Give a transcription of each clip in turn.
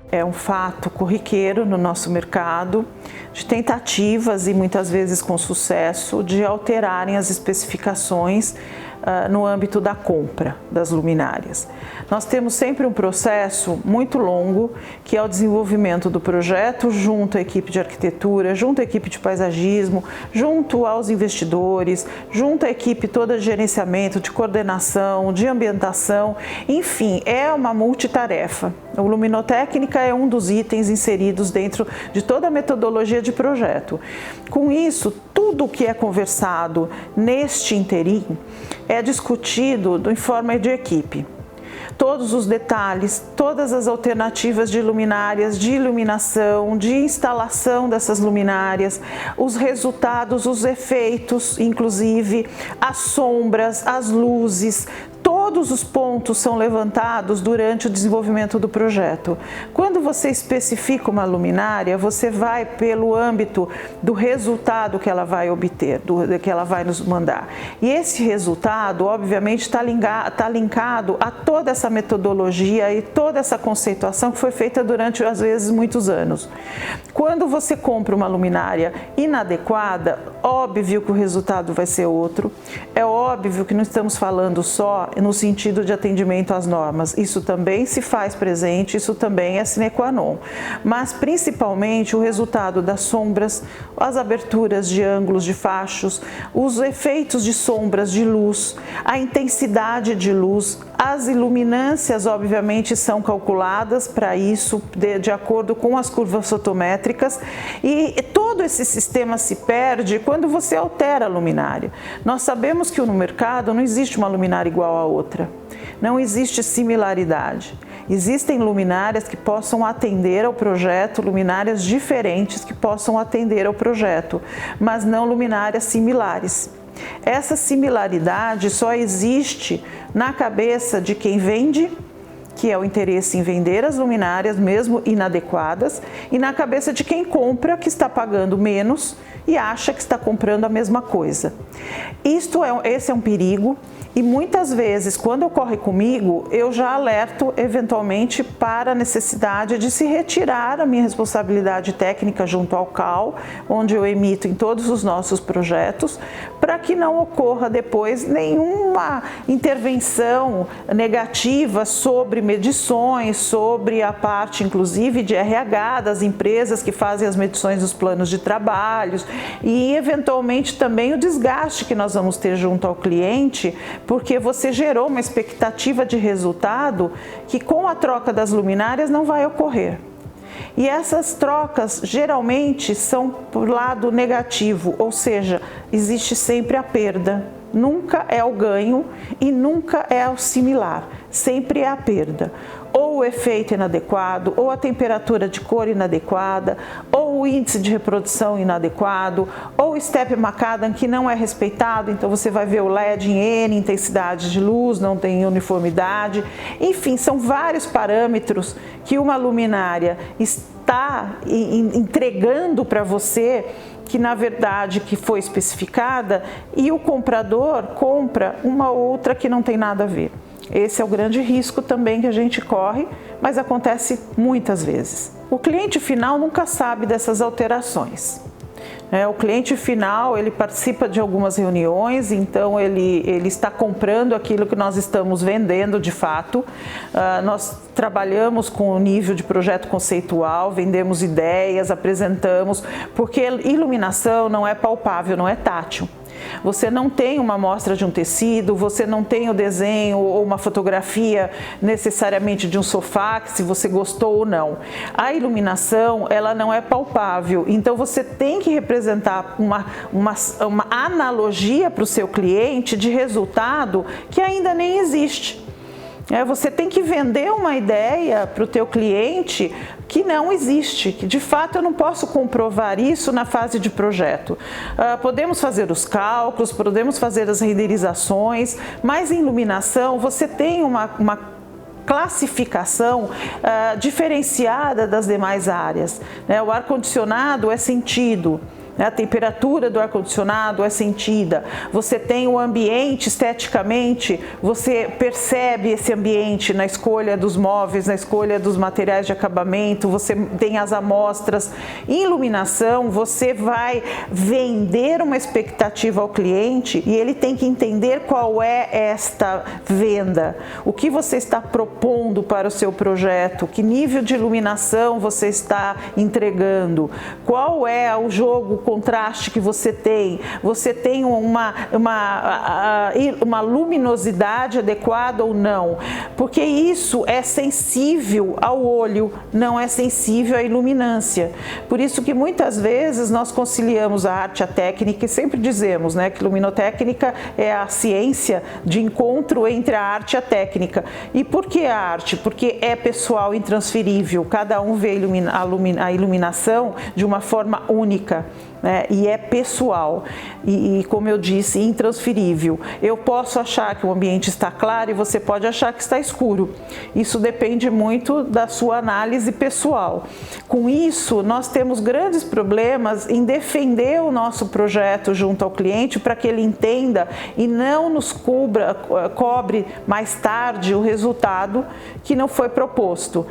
É um fato corriqueiro no nosso mercado de tentativas, e muitas vezes com sucesso, de alterarem as especificações no âmbito da compra das luminárias. Nós temos sempre um processo muito longo, que é o desenvolvimento do projeto junto à equipe de arquitetura, junto à equipe de paisagismo, junto aos investidores, junto à equipe toda de gerenciamento, de coordenação, de ambientação, enfim, é uma multitarefa. A luminotécnica é um dos itens inseridos dentro de toda a metodologia de projeto. Com isso, tudo o que é conversado neste interim é discutido em forma de equipe. Todos os detalhes, todas as alternativas de luminárias, de iluminação, de instalação dessas luminárias, os resultados, os efeitos, inclusive as sombras, as luzes, todos os pontos são levantados durante o desenvolvimento do projeto. Quando você especifica uma luminária, você vai pelo âmbito do resultado que ela vai obter, que ela vai nos mandar. E esse resultado, obviamente, está linkado a toda essa metodologia e toda essa conceituação que foi feita durante, às vezes, muitos anos. Quando você compra uma luminária inadequada, óbvio que o resultado vai ser outro. É óbvio que não estamos falando só no sentido de atendimento às normas. Isso também se faz presente, isso também é sine qua non. Mas, principalmente, o resultado das sombras, as aberturas de ângulos de fachos, os efeitos de sombras de luz, a intensidade de luz, as iluminâncias, obviamente, são calculadas para isso, de acordo com as curvas fotométricas, e todo esse sistema se perde quando você altera a luminária. Nós sabemos que no mercado não existe uma luminária igual a outra, não existe similaridade. Existem luminárias que possam atender ao projeto, luminárias diferentes que possam atender ao projeto, mas não luminárias similares. Essa similaridade só existe na cabeça de quem vende, que é o interesse em vender as luminárias, mesmo inadequadas, e na cabeça de quem compra, que está pagando menos e acha que está comprando a mesma coisa. Esse é um perigo, e muitas vezes, quando ocorre comigo, eu já alerto eventualmente para a necessidade de se retirar a minha responsabilidade técnica junto ao CAL, onde eu emito em todos os nossos projetos, para que não ocorra depois nenhuma intervenção negativa sobre medições, sobre a parte inclusive de RH das empresas que fazem as medições dos planos de trabalhos, e eventualmente também o desgaste que nós vamos ter junto ao cliente, porque você gerou uma expectativa de resultado que com a troca das luminárias não vai ocorrer. E essas trocas geralmente são por lado negativo, ou seja, existe sempre a perda. Nunca é o ganho e nunca é o similar, sempre é a perda. Ou o efeito inadequado, ou a temperatura de cor inadequada, ou o índice de reprodução inadequado, ou o step macadam que não é respeitado, então você vai ver o LED em N intensidade de luz, não tem uniformidade. Enfim, são vários parâmetros que uma luminária está entregando para você, que na verdade que foi especificada, e o comprador compra uma outra que não tem nada a ver. Esse é o grande risco também que a gente corre, mas acontece muitas vezes. O cliente final nunca sabe dessas alterações. O cliente final, ele participa de algumas reuniões, então ele está comprando aquilo que nós estamos vendendo de fato. Nós trabalhamos com o nível de projeto conceitual, vendemos ideias, apresentamos, porque iluminação não é palpável, não é tátil. Você não tem uma amostra de um tecido, você não tem o desenho ou uma fotografia necessariamente de um sofá, se você gostou ou não. A iluminação, ela não é palpável, então você tem que representar uma analogia para o seu cliente de resultado que ainda nem existe. Você tem que vender uma ideia para o teu cliente que não existe, que de fato eu não posso comprovar isso na fase de projeto. Podemos fazer os cálculos, podemos fazer as renderizações, mas em iluminação você tem uma classificação diferenciada das demais áreas. O ar-condicionado é sentido, A temperatura do ar-condicionado é sentida, você tem o ambiente esteticamente, você percebe esse ambiente na escolha dos móveis, na escolha dos materiais de acabamento, você tem as amostras. Em iluminação, você vai vender uma expectativa ao cliente e ele tem que entender qual é esta venda, o que você está propondo para o seu projeto, que nível de iluminação você está entregando, qual é o jogo, contraste que você tem uma luminosidade adequada ou não, porque isso é sensível ao olho, não é sensível à iluminância. Por isso que muitas vezes nós conciliamos a arte e a técnica e sempre dizemos, né, que luminotécnica é a ciência de encontro entre a arte e a técnica. E por que a arte? Porque é pessoal, intransferível, cada um vê a iluminação de uma forma única. E é pessoal e, como eu disse, intransferível. Eu posso achar que o ambiente está claro e você pode achar que está escuro. Isso depende muito da sua análise pessoal. Com isso, nós temos grandes problemas em defender o nosso projeto junto ao cliente para que ele entenda e não nos cobre mais tarde o resultado que não foi proposto.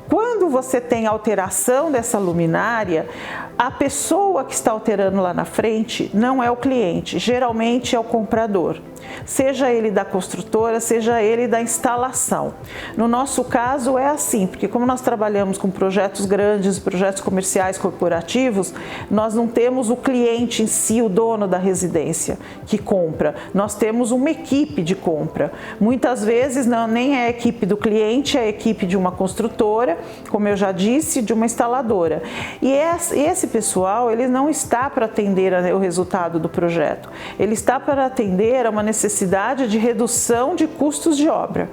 Quando você tem alteração dessa luminária, a pessoa que está alterando lá na frente não é o cliente, geralmente é o comprador. Seja ele da construtora, seja ele da instalação. No nosso caso é assim, porque como nós trabalhamos com projetos grandes, projetos comerciais corporativos, nós não temos o cliente em si, o dono da residência que compra. Nós temos uma equipe de compra. Muitas vezes nem é a equipe do cliente, é a equipe de uma construtora, como eu já disse, de uma instaladora. E esse pessoal, ele não está para atender o resultado do projeto. Ele está para atender a uma necessidade de redução de custos de obra.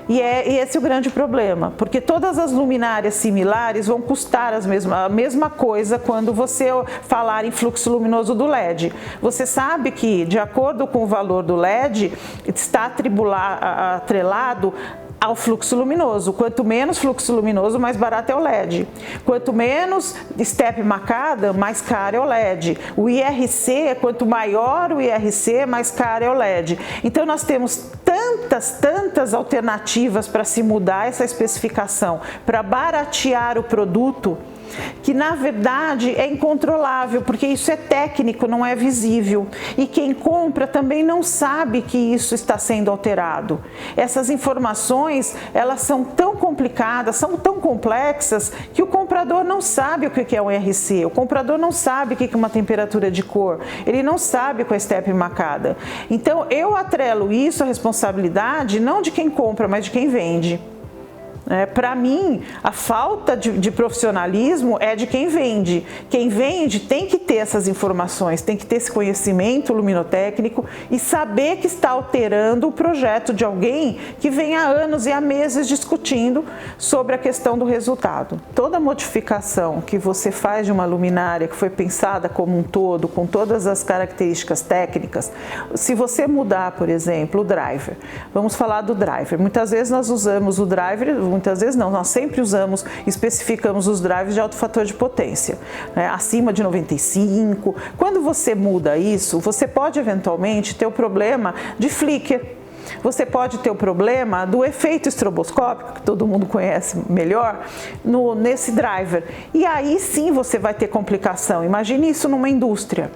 E esse é o grande problema, porque todas as luminárias similares vão custar a mesma coisa quando você falar em fluxo luminoso do LED. Você sabe que, de acordo com o valor do LED, está atrelado ao fluxo luminoso. Quanto menos fluxo luminoso, mais barato é o LED. Quanto menos step macadam, mais caro é o LED. O IRC, quanto maior o IRC, mais caro é o LED. Então nós temos tantas alternativas para se mudar essa especificação, para baratear o produto, que na verdade é incontrolável, porque isso é técnico, não é visível. E quem compra também não sabe que isso está sendo alterado. Essas informações, elas são tão complicadas, são tão complexas, que o comprador não sabe o que é um RC, o comprador não sabe o que é uma temperatura de cor, ele não sabe qual é step macada. Então eu atrelo isso à responsabilidade não de quem compra, mas de quem vende. Para mim, a falta de profissionalismo é de quem vende. Quem vende tem que ter essas informações, tem que ter esse conhecimento luminotécnico e saber que está alterando o projeto de alguém que vem há anos e há meses discutindo sobre a questão do resultado. Toda modificação que você faz de uma luminária que foi pensada como um todo, com todas as características técnicas, se você mudar, por exemplo, o driver, vamos falar do driver. Muitas vezes nós usamos o driver, muitas vezes não, nós sempre especificamos os drivers de alto fator de potência, acima de 95. Quando você muda isso, você pode eventualmente ter o problema de flicker. Você pode ter o problema do efeito estroboscópico, que todo mundo conhece melhor, nesse driver. E aí sim você vai ter complicação. Imagine isso numa indústria.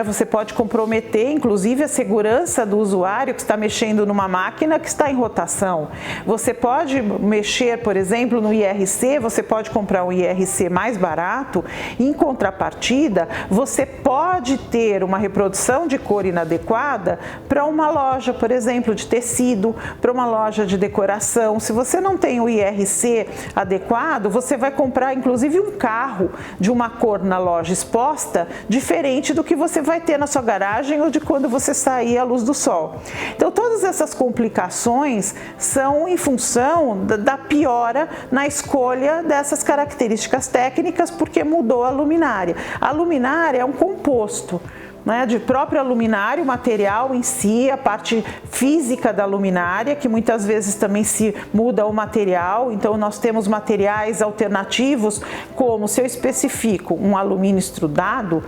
Você pode comprometer, inclusive, a segurança do usuário que está mexendo numa máquina que está em rotação. Você pode mexer, por exemplo, no IRC, você pode comprar um IRC mais barato e, em contrapartida, você pode ter uma reprodução de cor inadequada para uma loja, por exemplo, de tecido, para uma loja de decoração. Se você não tem o IRC adequado, você vai comprar, inclusive, um carro de uma cor na loja exposta, diferente do que você vai ter na sua garagem ou de quando você sair à luz do sol. Então todas essas complicações são em função da piora na escolha dessas características técnicas, porque mudou a luminária. A luminária é um composto. né, de própria luminária, o material em si, a parte física da luminária, que muitas vezes também se muda o material. Então nós temos materiais alternativos, como se eu especifico um alumínio extrudado,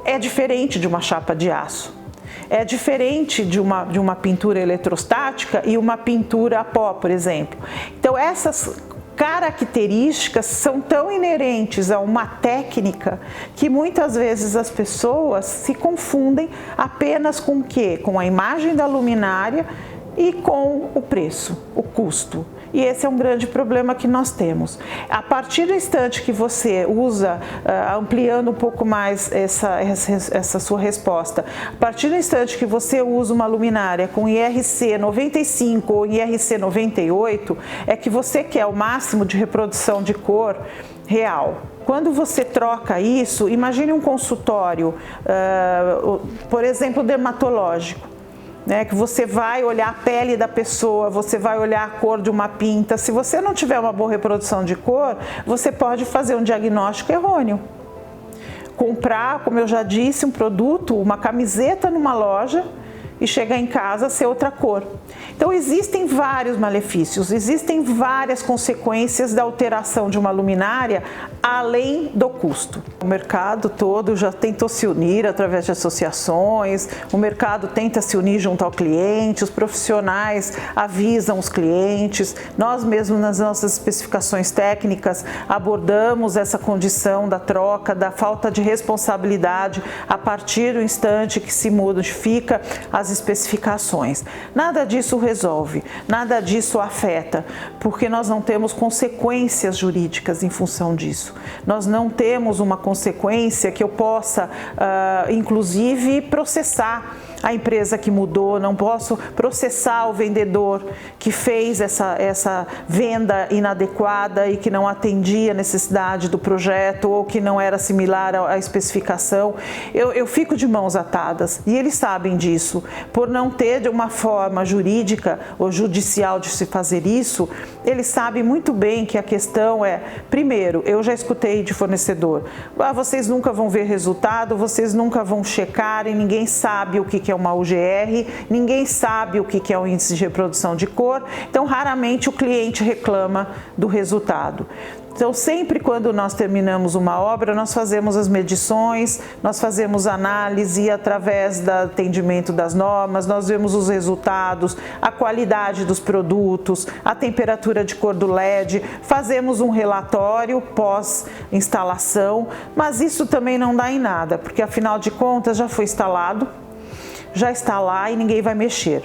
é diferente de uma chapa de aço. É diferente de uma pintura eletrostática e uma pintura a pó, por exemplo. Então essas características são tão inerentes a uma técnica que muitas vezes as pessoas se confundem apenas com o quê? Com a imagem da luminária e com o preço, o custo. E esse é um grande problema que nós temos. A partir do instante que você usa, ampliando um pouco mais essa sua resposta, a partir do instante que você usa uma luminária com IRC 95 ou IRC 98, é que você quer o máximo de reprodução de cor real. Quando você troca isso, imagine um consultório, por exemplo, dermatológico. Que você vai olhar a pele da pessoa, você vai olhar a cor de uma pinta. Se você não tiver uma boa reprodução de cor, você pode fazer um diagnóstico errôneo. Comprar, como eu já disse, um produto, uma camiseta numa loja e chegar em casa ser outra cor. Então existem vários malefícios, existem várias consequências da alteração de uma luminária além do custo. O mercado todo já tentou se unir através de associações, o mercado tenta se unir junto ao cliente, os profissionais avisam os clientes, nós mesmos nas nossas especificações técnicas abordamos essa condição da troca, da falta de responsabilidade a partir do instante que se modifica as especificações. Nada disso resolve, nada disso afeta, porque nós não temos consequências jurídicas em função disso. Nós não temos uma consequência que eu possa, inclusive, processar a empresa que mudou, não posso processar o vendedor que fez essa venda inadequada e que não atendia a necessidade do projeto ou que não era similar à especificação. Eu fico de mãos atadas e eles sabem disso. Por não ter uma forma jurídica ou judicial de se fazer isso, eles sabem muito bem que a questão é, primeiro, eu já escutei de fornecedor, vocês nunca vão ver resultado, vocês nunca vão checar e ninguém sabe o que é uma UGR, ninguém sabe o que é o índice de reprodução de cor, então raramente o cliente reclama do resultado. Então sempre quando nós terminamos uma obra, nós fazemos as medições, nós fazemos análise e através do atendimento das normas, nós vemos os resultados, a qualidade dos produtos, a temperatura de cor do LED, fazemos um relatório pós-instalação, mas isso também não dá em nada, porque afinal de contas já foi instalado, já está lá e ninguém vai mexer.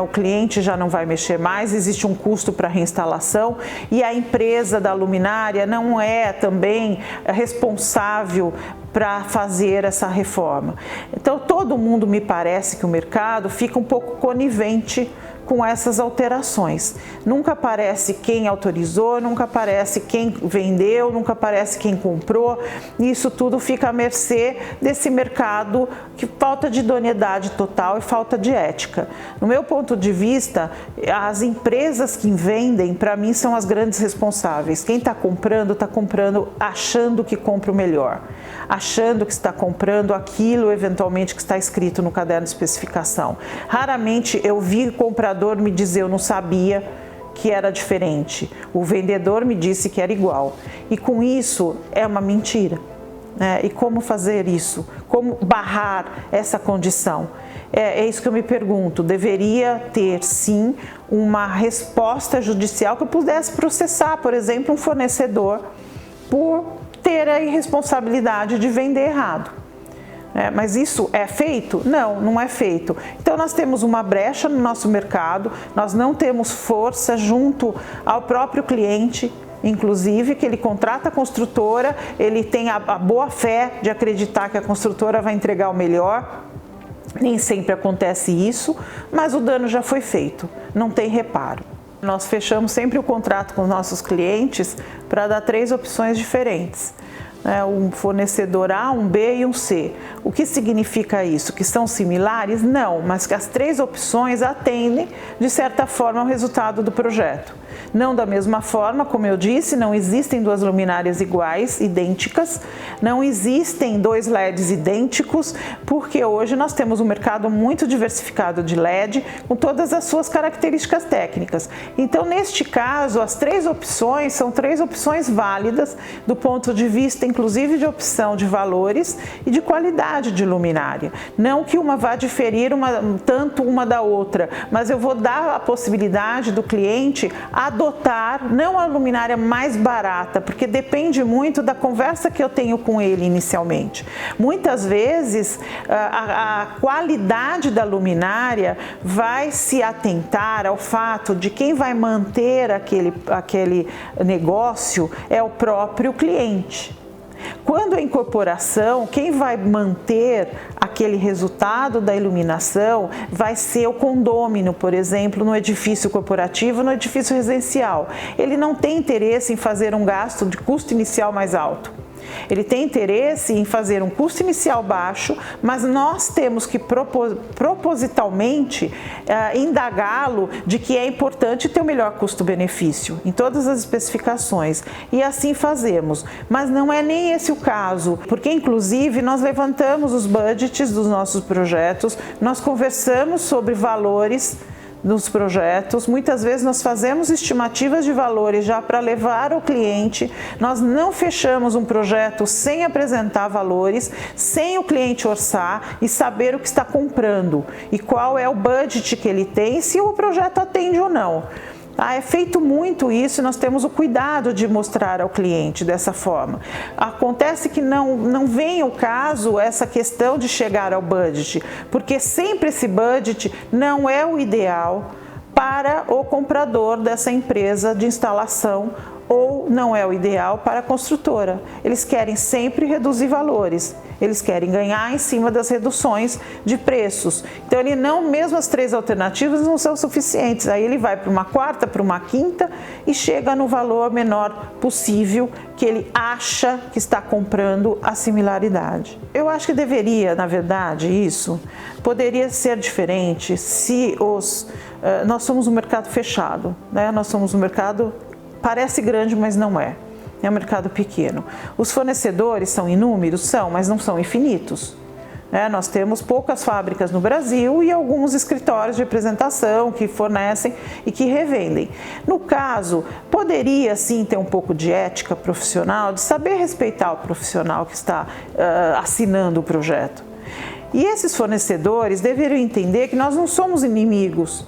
O cliente já não vai mexer mais, existe um custo para reinstalação e a empresa da luminária não é também responsável para fazer essa reforma. Então todo mundo, me parece que o mercado fica um pouco conivente com essas alterações. Nunca aparece quem autorizou, nunca aparece quem vendeu, nunca aparece quem comprou. Isso tudo fica à mercê desse mercado que falta de idoneidade total e falta de ética. No meu ponto de vista, as empresas que vendem, para mim, são as grandes responsáveis. Quem está comprando achando que compra o melhor, achando que está comprando aquilo eventualmente que está escrito no caderno de especificação. Raramente eu vi comprador me dizer eu não sabia que era diferente. O vendedor me disse que era igual. E com isso é uma mentira. E como fazer isso? Como barrar essa condição? É isso que eu me pergunto. Deveria ter, sim, uma resposta judicial que eu pudesse processar, por exemplo, um fornecedor por ter a irresponsabilidade de vender errado. Mas isso é feito? Não, não é feito. Então nós temos uma brecha no nosso mercado, nós não temos força junto ao próprio cliente, inclusive, que ele contrata a construtora, ele tem a boa fé de acreditar que a construtora vai entregar o melhor. Nem sempre acontece isso, mas o dano já foi feito, não tem reparo. Nós fechamos sempre o contrato com os nossos clientes para dar 3 opções diferentes. Um fornecedor A, um B e um C. O que significa isso? Que são similares? Não, mas que as três opções atendem, de certa forma, ao resultado do projeto. Não da mesma forma, como eu disse, não existem duas luminárias iguais, idênticas, não existem dois LEDs idênticos, porque hoje nós temos um mercado muito diversificado de LED, com todas as suas características técnicas. Então, neste caso, as três opções são três opções válidas do ponto de vista, inclusive, de opção de valores e de qualidade de luminária. Não que uma vá diferir tanto uma da outra, mas eu vou dar a possibilidade do cliente adotar não a luminária mais barata, porque depende muito da conversa que eu tenho com ele inicialmente. Muitas vezes a qualidade da luminária vai se atentar ao fato de quem vai manter aquele negócio é o próprio cliente. Quando a incorporação, quem vai manter aquele resultado da iluminação vai ser o condômino, por exemplo, no edifício corporativo, no edifício residencial. Ele não tem interesse em fazer um gasto de custo inicial mais alto. Ele tem interesse em fazer um custo inicial baixo, mas nós temos que propositalmente indagá-lo de que é importante ter o melhor custo-benefício em todas as especificações, e assim fazemos. Mas não é nem esse o caso, porque inclusive nós levantamos os budgets dos nossos projetos, nós conversamos sobre valores nos projetos, muitas vezes nós fazemos estimativas de valores já para levar ao cliente, nós não fechamos um projeto sem apresentar valores, sem o cliente orçar e saber o que está comprando e qual é o budget que ele tem, se o projeto atende ou não. É feito muito isso e nós temos o cuidado de mostrar ao cliente dessa forma. Acontece que não vem ao caso essa questão de chegar ao budget, porque sempre esse budget não é o ideal para o comprador dessa empresa de instalação ou não é o ideal para a construtora. Eles querem sempre reduzir valores, eles querem ganhar em cima das reduções de preços. Então, mesmo as três alternativas não são suficientes. Aí ele vai para uma quarta, para uma quinta e chega no valor menor possível que ele acha que está comprando a similaridade. Eu acho que deveria, na verdade, isso poderia ser diferente se nós somos um mercado fechado, né? Nós somos um mercado parece grande, mas não é. É um mercado pequeno. Os fornecedores são inúmeros? São, mas não são infinitos. Nós temos poucas fábricas no Brasil e alguns escritórios de representação que fornecem e que revendem. No caso, poderia sim ter um pouco de ética profissional, de saber respeitar o profissional que está assinando o projeto. E esses fornecedores deveriam entender que nós não somos inimigos.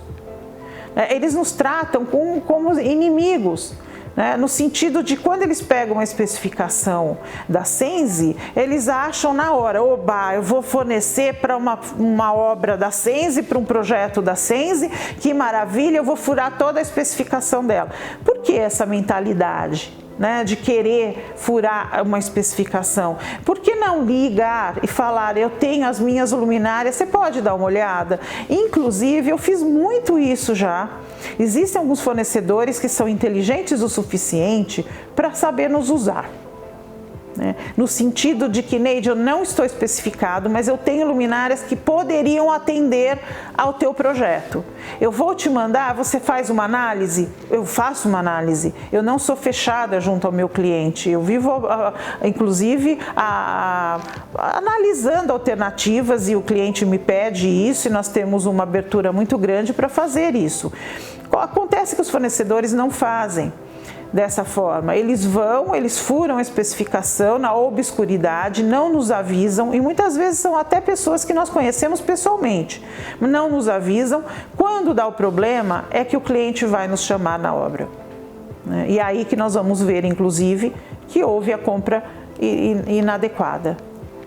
Eles nos tratam como inimigos, né? No sentido de quando eles pegam uma especificação da Sense, eles acham na hora, oba, eu vou fornecer para uma obra da Sense, para um projeto da Sense, que maravilha, eu vou furar toda a especificação dela. Por que essa mentalidade? De querer furar uma especificação? Por que não ligar e falar, eu tenho as minhas luminárias, você pode dar uma olhada? Inclusive, eu fiz muito isso já. Existem alguns fornecedores que são inteligentes o suficiente para saber nos usar. No sentido de que, Neide, eu não estou especificado, mas eu tenho luminárias que poderiam atender ao teu projeto. Eu vou te mandar, você faz uma análise? Eu faço uma análise. Eu não sou fechada junto ao meu cliente. Eu vivo, inclusive, analisando alternativas e o cliente me pede isso e nós temos uma abertura muito grande para fazer isso. Acontece que os fornecedores não fazem dessa forma. Eles furam a especificação na obscuridade, não nos avisam e muitas vezes são até pessoas que nós conhecemos pessoalmente, não nos avisam. Quando dá o problema é que o cliente vai nos chamar na obra. E aí que nós vamos ver, inclusive, que houve a compra inadequada.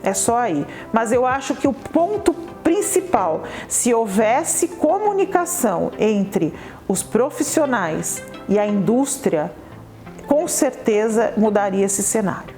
É só aí. Mas eu acho que o ponto principal, se houvesse comunicação entre os profissionais e a indústria, com certeza mudaria esse cenário.